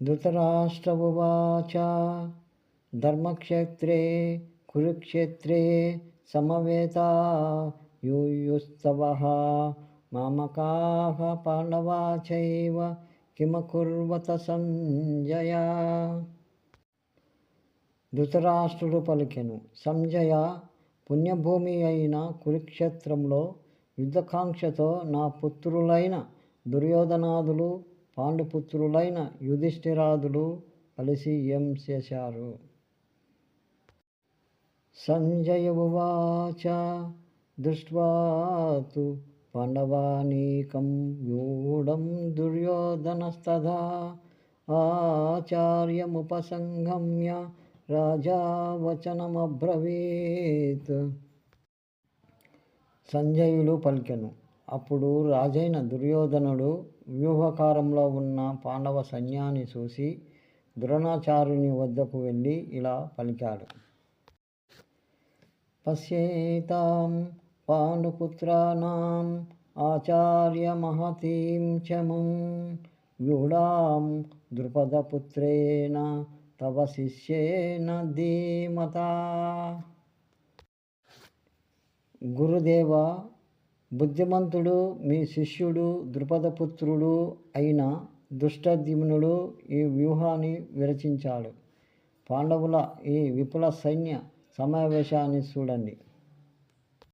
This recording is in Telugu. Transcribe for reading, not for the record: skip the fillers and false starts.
ధృతరాష్ట్ర ఉవాచ ధర్మక్షేత్రే కురుక్షేత్రే సమవేతా యూయుస్తవః మామకాః పాండవా చైవ కిమకుర్వత సంజయ. ధృతరాష్ట్రుడు పలికెను, సంజయ, పుణ్యభూమి అయిన కురుక్షేత్రంలో యుద్ధకాంక్షతో నా పుత్రులైన దుర్యోధనాదులు, పాండుపుత్రులైన యుధిష్ఠిరాదులు కలిసి ఏం చేశారు? సంజయ ఉవాచ దృష్ట్వా తు పాండవానీకం వ్యూఢం దుర్యోధనస్తథా ఆచార్యముపసంగమ్య రాజా వచనమబ్రవీత్. సంజయుడు పలికెను, అప్పుడు రాజైన దుర్యోధనుడు వ్యూహకారంలో ఉన్న పాండవ సైన్యాన్ని చూసి ద్రోణాచార్యుని వద్దకు వెళ్ళి ఇలా పలికాడు. పశ్యేతాం పాండుపుత్రాణం ఆచార్య మహతీం చముం వ్యూఢాం ద్రుపదపుత్రేణ తవ శిష్యేన ధీమతా. గురుదేవ, బుద్ధిమంతుడు మీ శిష్యుడు ద్రుపదపుత్రుడు అయిన దుష్టద్యుమ్నుడు ఈ వ్యూహాన్ని విరచించాడు. పాండవుల ఈ విపుల సైన్య సమావేశాన్ని చూడండి.